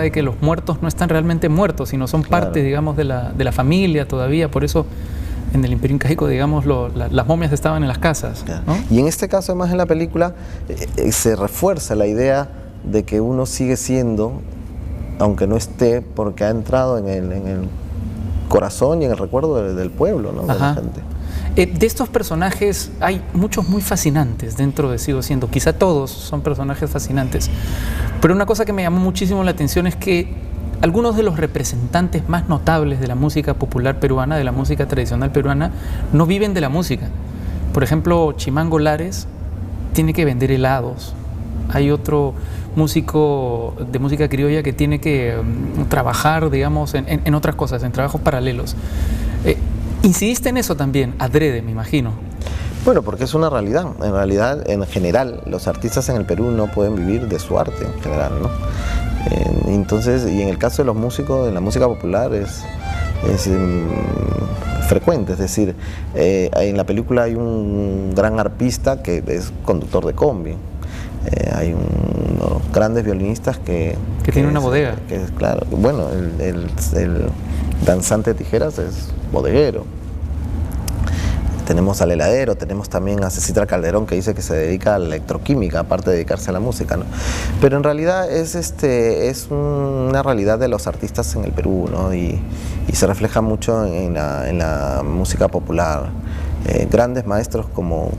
de que los muertos no están realmente muertos, sino son parte, digamos, de la familia todavía. Por eso en el Imperio Incaico, digamos, las momias estaban en las casas, ¿no? Y en este caso, además, en la película se refuerza la idea de que uno sigue siendo, aunque no esté, porque ha entrado en el corazón y en el recuerdo del pueblo, ¿no? De la gente. De estos personajes hay muchos muy fascinantes dentro de Sigo Siendo. Quizá todos son personajes fascinantes. Pero una cosa que me llamó muchísimo la atención es que algunos de los representantes más notables de la música popular peruana, de la música tradicional peruana, no viven de la música. Por ejemplo, Chimango Lares tiene que vender helados. Hay otro músico de música criolla que tiene que trabajar, digamos, en otras cosas, en trabajos paralelos. Incidiste en eso también, adrede, me imagino. Bueno, porque es una realidad. En realidad, en general, los artistas en el Perú no pueden vivir de su arte, en general, ¿no? Entonces, y en el caso de los músicos, de la música popular es frecuente. Es decir, en la película hay un gran arpista que es conductor de combi. Hay unos grandes violinistas que tiene una bodega. Claro, bueno, el danzante de tijeras es bodeguero. Tenemos al heladero, tenemos también a Cecitra Calderón, que dice que se dedica a la electroquímica, aparte de dedicarse a la música, ¿no? Pero en realidad es una realidad de los artistas en el Perú, ¿no? Y se refleja mucho en la música popular. Grandes maestros como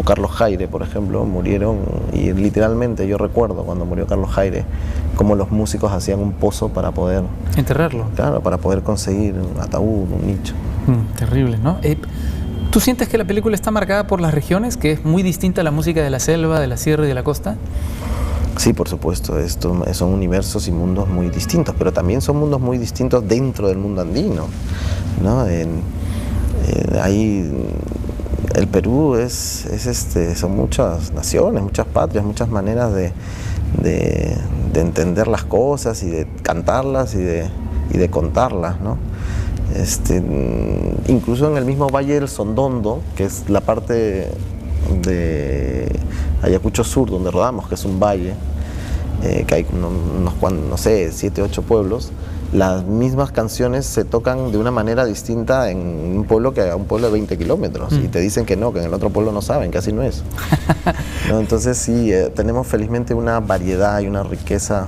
Carlos Jaire, por ejemplo, murieron, y literalmente yo recuerdo cuando murió Carlos Jaire, cómo los músicos hacían un pozo para poder enterrarlo. Claro, para poder conseguir un ataúd, un nicho. Terrible, ¿no? ¿Tú sientes que la película está marcada por las regiones, que es muy distinta a la música de la selva, de la sierra y de la costa? Sí, por supuesto, son universos y mundos muy distintos, pero también son mundos muy distintos dentro del mundo andino, ¿no? El Perú son muchas naciones, muchas patrias, muchas maneras de entender las cosas y de cantarlas y de contarlas, ¿no? Incluso en el mismo Valle del Sondondo, que es la parte de Ayacucho Sur donde rodamos, que es un valle, que hay no sé, 7, 8 pueblos, las mismas canciones se tocan de una manera distinta en un pueblo que a un pueblo de 20 kilómetros. Y te dicen que no, que en el otro pueblo no saben, que así no es. ¿No? Entonces sí, tenemos felizmente una variedad y una riqueza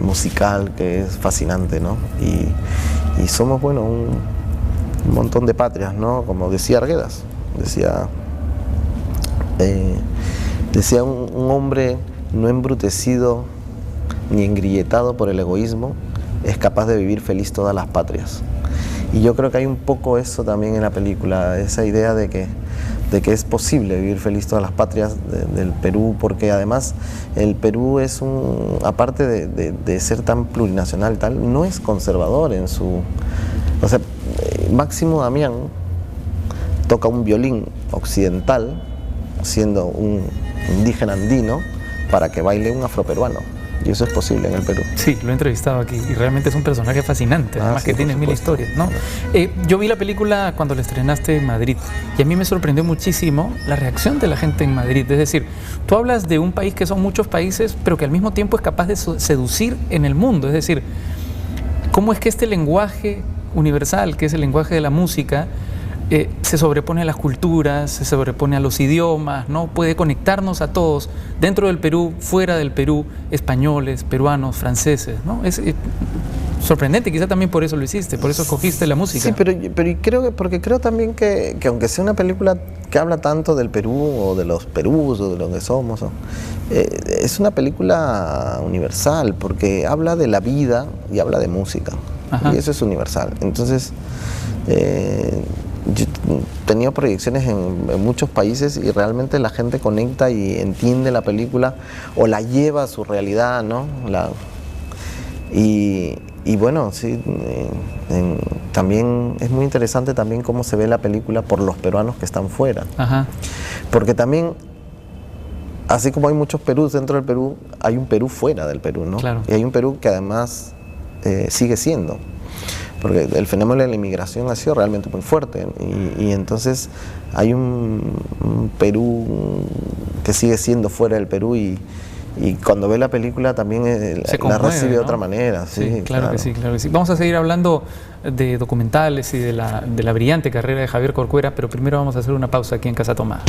musical que es fascinante, ¿no? Y somos, bueno, un montón de patrias, ¿no? Como decía Arguedas, decía un hombre no embrutecido ni engrilletado por el egoísmo es capaz de vivir feliz todas las patrias. Y yo creo que hay un poco eso también en la película, esa idea de que es posible vivir feliz todas las patrias del Perú, porque además el Perú es aparte de ser tan plurinacional tal, no es conservador en su... O sea, Máximo Damián toca un violín occidental, siendo un indígena andino, para que baile un afroperuano. Y eso es posible en el Perú. Sí, lo he entrevistado aquí y realmente es un personaje fascinante, además sí, que tiene mil historias, ¿no? Yo vi la película cuando la estrenaste en Madrid y a mí me sorprendió muchísimo la reacción de la gente en Madrid. Es decir, tú hablas de un país que son muchos países, pero que al mismo tiempo es capaz de seducir en el mundo. Es decir, ¿cómo es que este lenguaje universal, que es el lenguaje de la música, se sobrepone a las culturas, se sobrepone a los idiomas, ¿no? Puede conectarnos a todos, dentro del Perú, fuera del Perú, españoles, peruanos, franceses, ¿no? Es sorprendente, quizá también por eso lo hiciste, por eso escogiste la música. Sí, pero porque creo también que aunque sea una película que habla tanto del Perú, o de los Perús, o de lo que somos, es una película universal, porque habla de la vida y habla de música. Ajá. Y eso es universal. Entonces, yo he tenido proyecciones en muchos países y realmente la gente conecta y entiende la película o la lleva a su realidad, ¿no? Y bueno, sí, también es muy interesante también cómo se ve la película por los peruanos que están fuera. Ajá. Porque también, así como hay muchos Perús dentro del Perú, hay un Perú fuera del Perú, ¿no? Claro. Y hay un Perú que además sigue siendo. Porque el fenómeno de la inmigración ha sido realmente muy fuerte y entonces hay un Perú que sigue siendo fuera del Perú y y cuando ve la película también la recibe de otra manera. Sí, claro que sí, claro que sí. Vamos a seguir hablando de documentales y de la brillante carrera de Javier Corcuera, pero primero vamos a hacer una pausa aquí en Casa Tomada.